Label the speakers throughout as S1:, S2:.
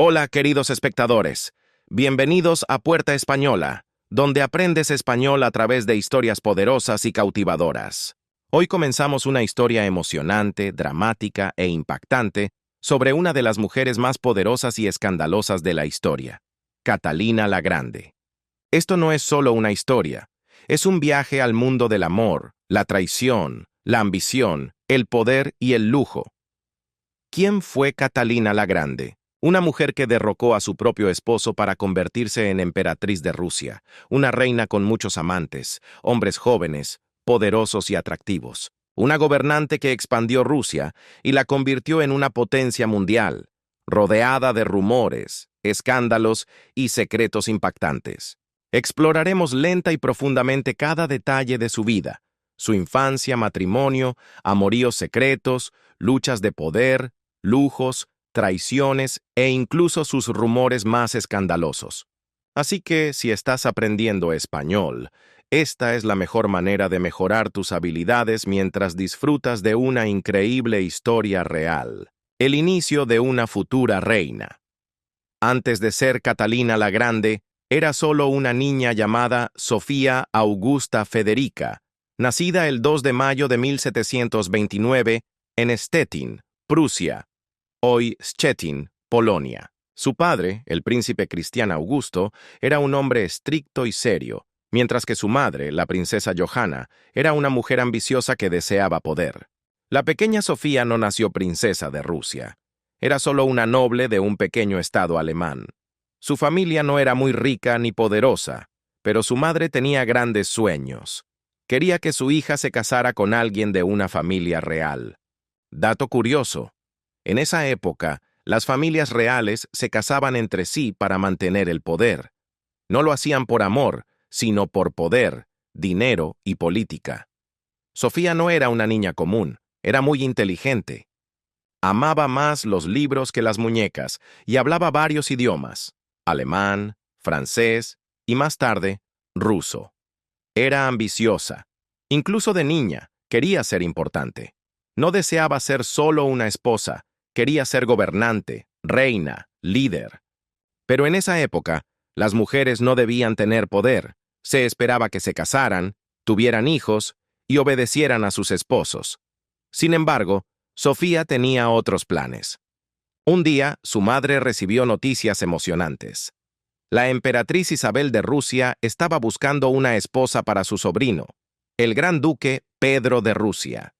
S1: Hola, queridos espectadores. Bienvenidos a Puerta Española, donde aprendes español a través de historias poderosas y cautivadoras. Hoy comenzamos una historia emocionante, dramática e impactante sobre una de las mujeres más poderosas y escandalosas de la historia, Catalina la Grande. Esto no es solo una historia, es un viaje al mundo del amor, la traición, la ambición, el poder y el lujo. ¿Quién fue Catalina la Grande? Una mujer que derrocó a su propio esposo para convertirse en emperatriz de Rusia, una reina con muchos amantes, hombres jóvenes, poderosos y atractivos. Una gobernante que expandió Rusia y la convirtió en una potencia mundial, rodeada de rumores, escándalos y secretos impactantes. Exploraremos lenta y profundamente cada detalle de su vida, su infancia, matrimonio, amoríos secretos, luchas de poder, lujos, traiciones e incluso sus rumores más escandalosos. Así que, si estás aprendiendo español, esta es la mejor manera de mejorar tus habilidades mientras disfrutas de una increíble historia real. El inicio de una futura reina. Antes de ser Catalina la Grande, era solo una niña llamada Sofía Augusta Federica, nacida el 2 de mayo de 1729 en Stettin, Prusia, hoy Szczecin, Polonia. Su padre, el príncipe Cristián Augusto, era un hombre estricto y serio, mientras que su madre, la princesa Johanna, era una mujer ambiciosa que deseaba poder. La pequeña Sofía no nació princesa de Rusia. Era solo una noble de un pequeño estado alemán. Su familia no era muy rica ni poderosa, pero su madre tenía grandes sueños. Quería que su hija se casara con alguien de una familia real. Dato curioso. En esa época, las familias reales se casaban entre sí para mantener el poder. No lo hacían por amor, sino por poder, dinero y política. Sofía no era una niña común, era muy inteligente. Amaba más los libros que las muñecas y hablaba varios idiomas: alemán, francés y más tarde, ruso. Era ambiciosa. Incluso de niña, quería ser importante. No deseaba ser solo una esposa, quería ser gobernante, reina, líder. Pero en esa época, las mujeres no debían tener poder. Se esperaba que se casaran, tuvieran hijos y obedecieran a sus esposos. Sin embargo, Sofía tenía otros planes. Un día, su madre recibió noticias emocionantes. La emperatriz Isabel de Rusia estaba buscando una esposa para su sobrino, el gran duque Pedro de Rusia.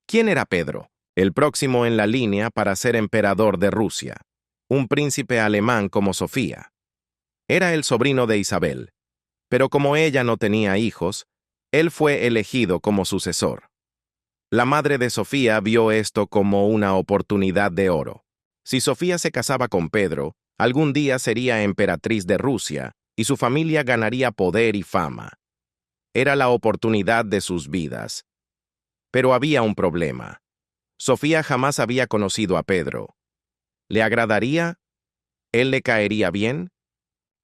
S1: ¿Quién era Pedro? El próximo en la línea para ser emperador de Rusia. Un príncipe alemán como Sofía. Era el sobrino de Isabel, pero como ella no tenía hijos, él fue elegido como sucesor. La madre de Sofía vio esto como una oportunidad de oro. Si Sofía se casaba con Pedro, algún día sería emperatriz de Rusia y su familia ganaría poder y fama. Era la oportunidad de sus vidas. Pero había un problema. Sofía jamás había conocido a Pedro. ¿Le agradaría? ¿Él le caería bien?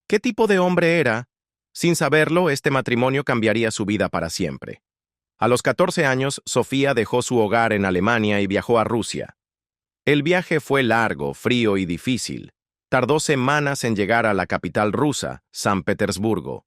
S1: ¿Qué tipo de hombre era? Sin saberlo, este matrimonio cambiaría su vida para siempre. A los 14 años, Sofía dejó su hogar en Alemania y viajó a Rusia. El viaje fue largo, frío y difícil. Tardó semanas en llegar a la capital rusa, San Petersburgo.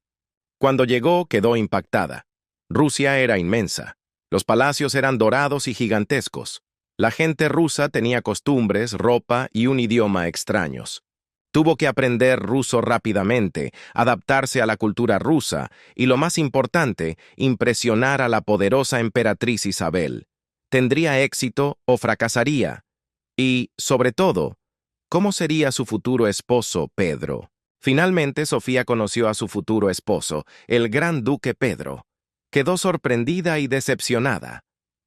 S1: Cuando llegó, quedó impactada. Rusia era inmensa. Los palacios eran dorados y gigantescos. La gente rusa tenía costumbres, ropa y un idioma extraños. Tuvo que aprender ruso rápidamente, adaptarse a la cultura rusa y, lo más importante, impresionar a la poderosa emperatriz Isabel. ¿Tendría éxito o fracasaría? Y, sobre todo, ¿cómo sería su futuro esposo, Pedro? Finalmente, Sofía conoció a su futuro esposo, el gran duque Pedro. Quedó sorprendida y decepcionada.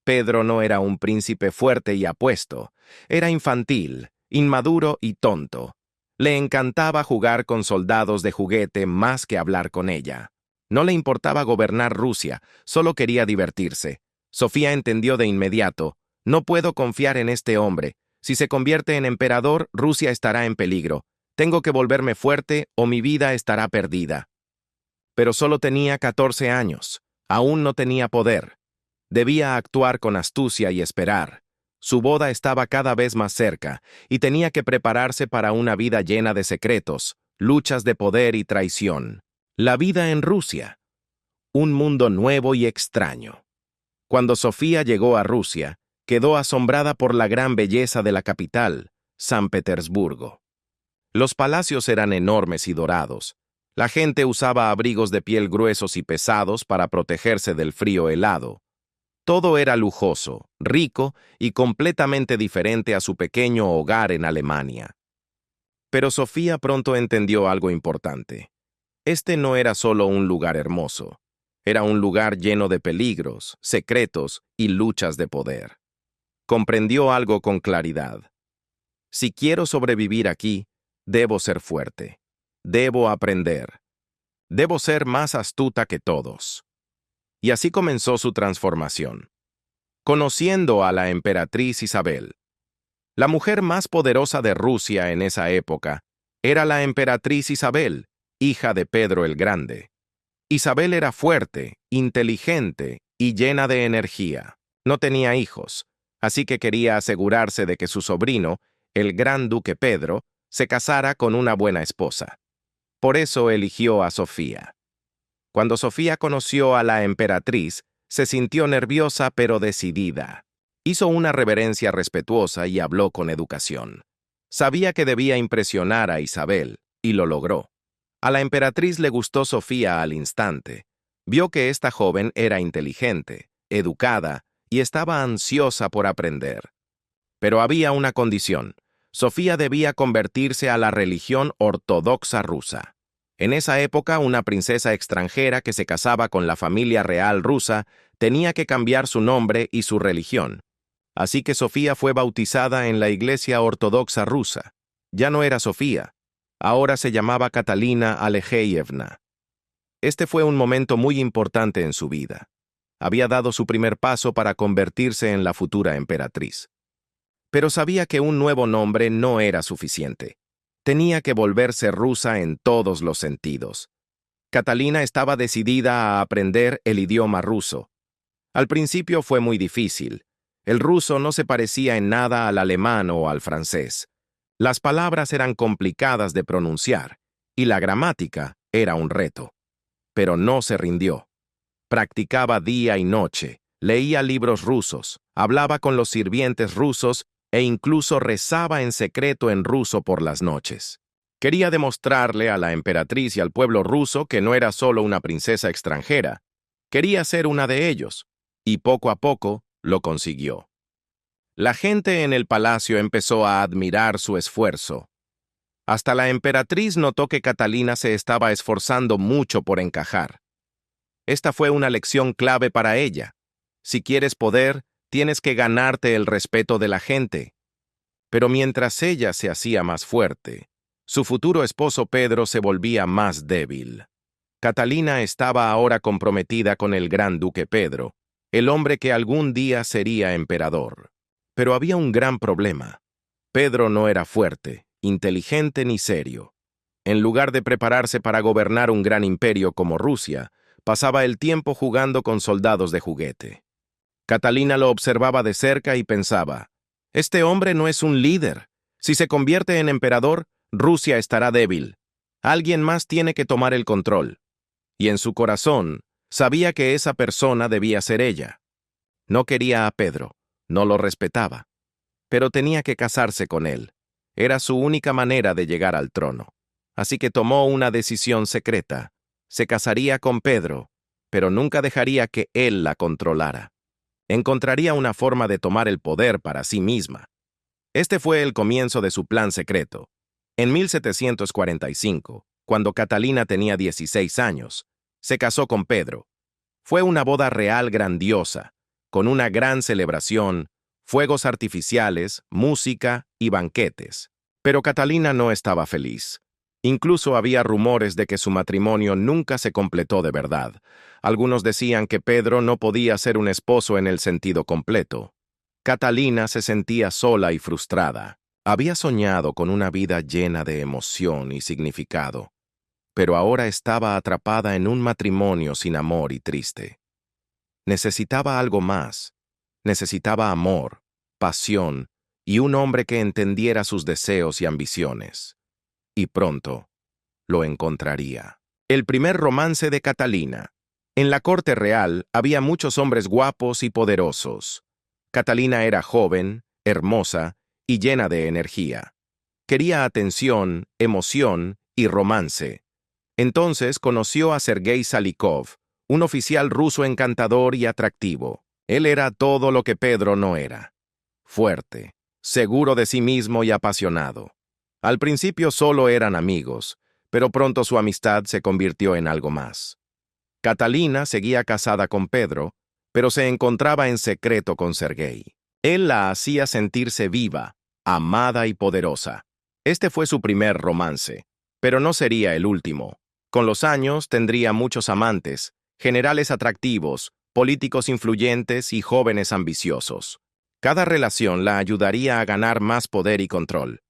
S1: Pedro no era un príncipe fuerte y apuesto. Era infantil, inmaduro y tonto. Le encantaba jugar con soldados de juguete más que hablar con ella. No le importaba gobernar Rusia, solo quería divertirse. Sofía entendió de inmediato: no puedo confiar en este hombre. Si se convierte en emperador, Rusia estará en peligro. Tengo que volverme fuerte o mi vida estará perdida. Pero solo tenía 14 años. Aún no tenía poder. Debía actuar con astucia y esperar. Su boda estaba cada vez más cerca y tenía que prepararse para una vida llena de secretos, luchas de poder y traición. La vida en Rusia. Un mundo nuevo y extraño. Cuando Sofía llegó a Rusia, quedó asombrada por la gran belleza de la capital, San Petersburgo. Los palacios eran enormes y dorados. La gente usaba abrigos de piel gruesos y pesados para protegerse del frío helado. Todo era lujoso, rico y completamente diferente a su pequeño hogar en Alemania. Pero Sofía pronto entendió algo importante. Este no era solo un lugar hermoso. Era un lugar lleno de peligros, secretos y luchas de poder. Comprendió algo con claridad. Si quiero sobrevivir aquí, debo ser fuerte. Debo aprender. Debo ser más astuta que todos. Y así comenzó su transformación. Conociendo a la emperatriz Isabel. La mujer más poderosa de Rusia en esa época era la emperatriz Isabel, hija de Pedro el Grande. Isabel era fuerte, inteligente y llena de energía. No tenía hijos, así que quería asegurarse de que su sobrino, el gran duque Pedro, se casara con una buena esposa. Por eso eligió a Sofía. Cuando Sofía conoció a la emperatriz, se sintió nerviosa pero decidida. Hizo una reverencia respetuosa y habló con educación. Sabía que debía impresionar a Isabel, y lo logró. A la emperatriz le gustó Sofía al instante. Vio que esta joven era inteligente, educada y estaba ansiosa por aprender. Pero había una condición. Sofía debía convertirse a la religión ortodoxa rusa. En esa época, una princesa extranjera que se casaba con la familia real rusa tenía que cambiar su nombre y su religión. Así que Sofía fue bautizada en la Iglesia Ortodoxa rusa. Ya no era Sofía, ahora se llamaba Catalina Alejeyevna. Este fue un momento muy importante en su vida. Había dado su primer paso para convertirse en la futura emperatriz. Pero sabía que un nuevo nombre no era suficiente. Tenía que volverse rusa en todos los sentidos. Catalina estaba decidida a aprender el idioma ruso. Al principio fue muy difícil. El ruso no se parecía en nada al alemán o al francés. Las palabras eran complicadas de pronunciar, y la gramática era un reto. Pero no se rindió. Practicaba día y noche, leía libros rusos, hablaba con los sirvientes rusos e incluso rezaba en secreto en ruso por las noches. Quería demostrarle a la emperatriz y al pueblo ruso que no era solo una princesa extranjera. Quería ser una de ellos, y poco a poco lo consiguió. La gente en el palacio empezó a admirar su esfuerzo. Hasta la emperatriz notó que Catalina se estaba esforzando mucho por encajar. Esta fue una lección clave para ella. Si quieres poder, tienes que ganarte el respeto de la gente. Pero mientras ella se hacía más fuerte, su futuro esposo Pedro se volvía más débil. Catalina estaba ahora comprometida con el gran duque Pedro, el hombre que algún día sería emperador. Pero había un gran problema. Pedro no era fuerte, inteligente ni serio. En lugar de prepararse para gobernar un gran imperio como Rusia, pasaba el tiempo jugando con soldados de juguete. Catalina lo observaba de cerca y pensaba, este hombre no es un líder. Si se convierte en emperador, Rusia estará débil. Alguien más tiene que tomar el control. Y en su corazón, sabía que esa persona debía ser ella. No quería a Pedro, no lo respetaba. Pero tenía que casarse con él. Era su única manera de llegar al trono. Así que tomó una decisión secreta. Se casaría con Pedro, pero nunca dejaría que él la controlara. Encontraría una forma de tomar el poder para sí misma. Este fue el comienzo de su plan secreto. En 1745, cuando Catalina tenía 16 años, se casó con Pedro. Fue una boda real grandiosa, con una gran celebración, fuegos artificiales, música y banquetes. Pero Catalina no estaba feliz. Incluso había rumores de que su matrimonio nunca se completó de verdad. Algunos decían que Pedro no podía ser un esposo en el sentido completo. Catalina se sentía sola y frustrada. Había soñado con una vida llena de emoción y significado, pero ahora estaba atrapada en un matrimonio sin amor y triste. Necesitaba algo más. Necesitaba amor, pasión y un hombre que entendiera sus deseos y ambiciones. Y pronto lo encontraría. El primer romance de Catalina. En la corte real había muchos hombres guapos y poderosos. Catalina era joven, hermosa y llena de energía. Quería atención, emoción y romance. Entonces conoció a Sergei Salikov, un oficial ruso encantador y atractivo. Él era todo lo que Pedro no era. Fuerte, seguro de sí mismo y apasionado. Al principio solo eran amigos, pero pronto su amistad se convirtió en algo más. Catalina seguía casada con Pedro, pero se encontraba en secreto con Sergei. Él la hacía sentirse viva, amada y poderosa. Este fue su primer romance, pero no sería el último. Con los años tendría muchos amantes, generales atractivos, políticos influyentes y jóvenes ambiciosos. Cada relación la ayudaría a ganar más poder y control.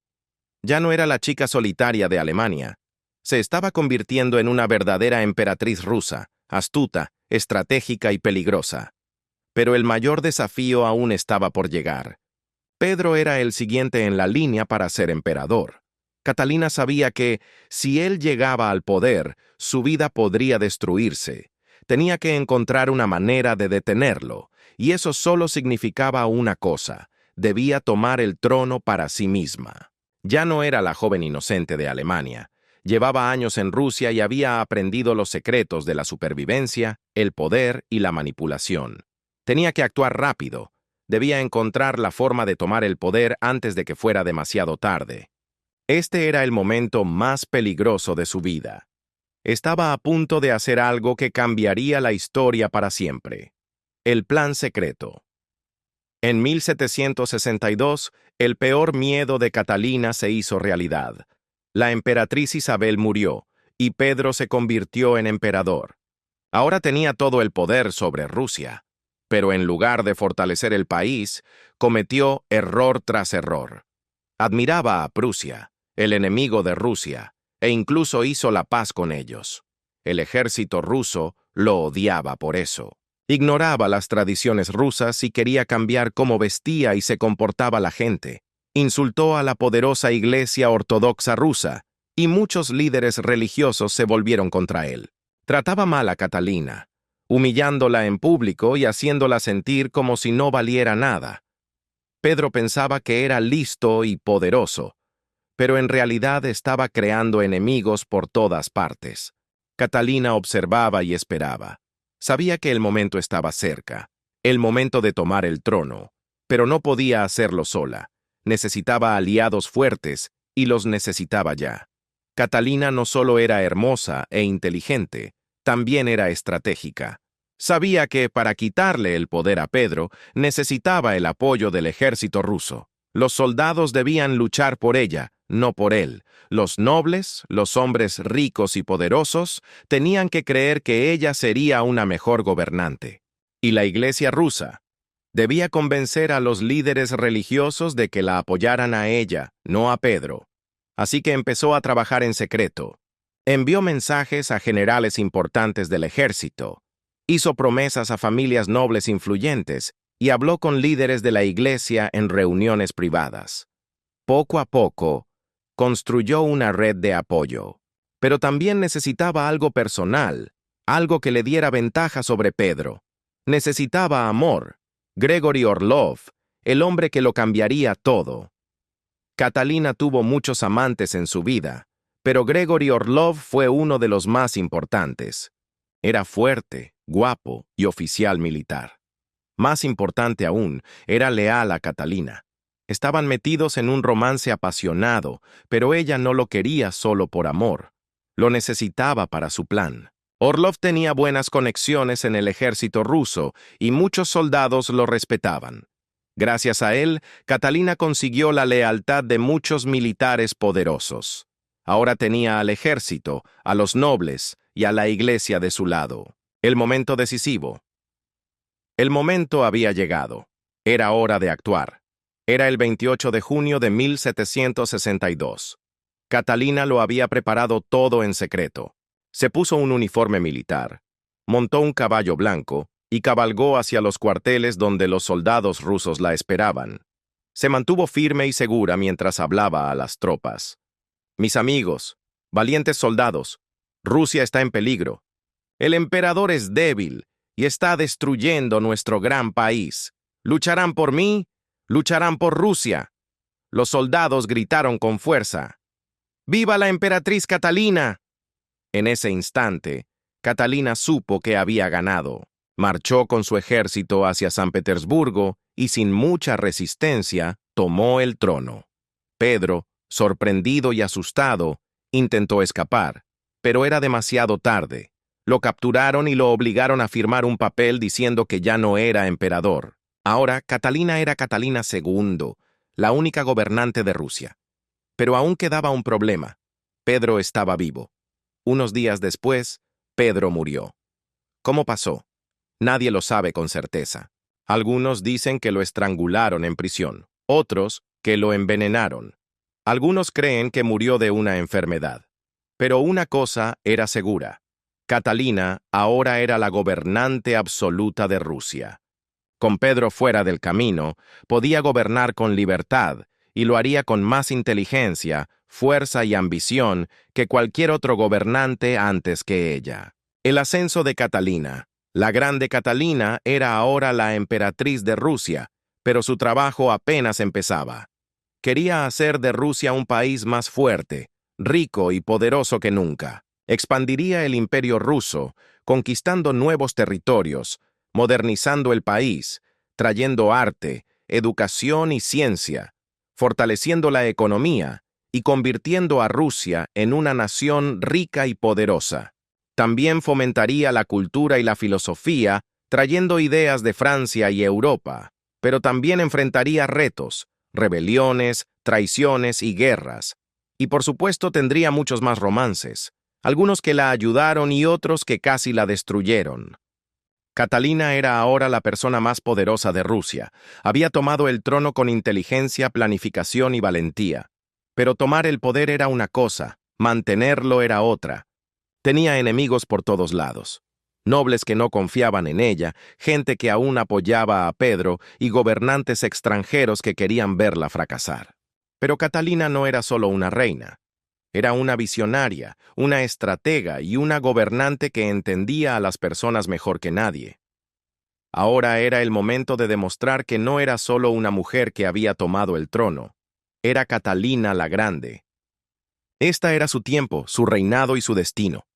S1: Ya no era la chica solitaria de Alemania. Se estaba convirtiendo en una verdadera emperatriz rusa, astuta, estratégica y peligrosa. Pero el mayor desafío aún estaba por llegar. Pedro era el siguiente en la línea para ser emperador. Catalina sabía que, si él llegaba al poder, su vida podría destruirse. Tenía que encontrar una manera de detenerlo, y eso solo significaba una cosa: debía tomar el trono para sí misma. Ya no era la joven inocente de Alemania. Llevaba años en Rusia y había aprendido los secretos de la supervivencia, el poder y la manipulación. Tenía que actuar rápido. Debía encontrar la forma de tomar el poder antes de que fuera demasiado tarde. Este era el momento más peligroso de su vida. Estaba a punto de hacer algo que cambiaría la historia para siempre. El plan secreto. En 1762, el peor miedo de Catalina se hizo realidad. La emperatriz Isabel murió, y Pedro se convirtió en emperador. Ahora tenía todo el poder sobre Rusia, pero en lugar de fortalecer el país, cometió error tras error. Admiraba a Prusia, el enemigo de Rusia, e incluso hizo la paz con ellos. El ejército ruso lo odiaba por eso. Ignoraba las tradiciones rusas y quería cambiar cómo vestía y se comportaba la gente. Insultó a la poderosa Iglesia Ortodoxa rusa, y muchos líderes religiosos se volvieron contra él. Trataba mal a Catalina, humillándola en público y haciéndola sentir como si no valiera nada. Pedro pensaba que era listo y poderoso, pero en realidad estaba creando enemigos por todas partes. Catalina observaba y esperaba. Sabía que el momento estaba cerca, el momento de tomar el trono, pero no podía hacerlo sola. Necesitaba aliados fuertes y los necesitaba ya. Catalina no solo era hermosa e inteligente, también era estratégica. Sabía que para quitarle el poder a Pedro necesitaba el apoyo del ejército ruso. Los soldados debían luchar por ella, no por él. Los nobles, los hombres ricos y poderosos, tenían que creer que ella sería una mejor gobernante. Y la Iglesia rusa debía convencer a los líderes religiosos de que la apoyaran a ella, no a Pedro. Así que empezó a trabajar en secreto. Envió mensajes a generales importantes del ejército. Hizo promesas a familias nobles influyentes y habló con líderes de la Iglesia en reuniones privadas. Poco a poco, construyó una red de apoyo. Pero también necesitaba algo personal, algo que le diera ventaja sobre Pedro. Necesitaba amor. Gregory Orlov, el hombre que lo cambiaría todo. Catalina tuvo muchos amantes en su vida, pero Gregory Orlov fue uno de los más importantes. Era fuerte, guapo y oficial militar. Más importante aún, era leal a Catalina. Estaban metidos en un romance apasionado, pero ella no lo quería solo por amor. Lo necesitaba para su plan. Orlov tenía buenas conexiones en el ejército ruso y muchos soldados lo respetaban. Gracias a él, Catalina consiguió la lealtad de muchos militares poderosos. Ahora tenía al ejército, a los nobles y a la iglesia de su lado. El momento decisivo. El momento había llegado. Era hora de actuar. Era el 28 de junio de 1762. Catalina lo había preparado todo en secreto. Se puso un uniforme militar, montó un caballo blanco y cabalgó hacia los cuarteles donde los soldados rusos la esperaban. Se mantuvo firme y segura mientras hablaba a las tropas. Mis amigos, valientes soldados, Rusia está en peligro. El emperador es débil y está destruyendo nuestro gran país. ¿Lucharán por mí? ¿Lucharán por Rusia? Los soldados gritaron con fuerza. ¡Viva la emperatriz Catalina! En ese instante, Catalina supo que había ganado. Marchó con su ejército hacia San Petersburgo y sin mucha resistencia tomó el trono. Pedro, sorprendido y asustado, intentó escapar, pero era demasiado tarde. Lo capturaron y lo obligaron a firmar un papel diciendo que ya no era emperador. Ahora, Catalina era Catalina II, la única gobernante de Rusia. Pero aún quedaba un problema. Pedro estaba vivo. Unos días después, Pedro murió. ¿Cómo pasó? Nadie lo sabe con certeza. Algunos dicen que lo estrangularon en prisión, otros que lo envenenaron. Algunos creen que murió de una enfermedad. Pero una cosa era segura. Catalina ahora era la gobernante absoluta de Rusia. Con Pedro fuera del camino, podía gobernar con libertad y lo haría con más inteligencia, fuerza y ambición que cualquier otro gobernante antes que ella. El ascenso de Catalina. La grande Catalina era ahora la emperatriz de Rusia, pero su trabajo apenas empezaba. Quería hacer de Rusia un país más fuerte, rico y poderoso que nunca. Expandiría el imperio ruso, conquistando nuevos territorios, modernizando el país, trayendo arte, educación y ciencia, fortaleciendo la economía y convirtiendo a Rusia en una nación rica y poderosa. También fomentaría la cultura y la filosofía, trayendo ideas de Francia y Europa, pero también enfrentaría retos, rebeliones, traiciones y guerras. Y por supuesto tendría muchos más romances, algunos que la ayudaron y otros que casi la destruyeron. Catalina era ahora la persona más poderosa de Rusia. Había tomado el trono con inteligencia, planificación y valentía. Pero tomar el poder era una cosa, mantenerlo era otra. Tenía enemigos por todos lados. Nobles que no confiaban en ella, gente que aún apoyaba a Pedro y gobernantes extranjeros que querían verla fracasar. Pero Catalina no era solo una reina. Era una visionaria, una estratega y una gobernante que entendía a las personas mejor que nadie. Ahora era el momento de demostrar que no era solo una mujer que había tomado el trono. Era Catalina la Grande. Esta era su tiempo, su reinado y su destino.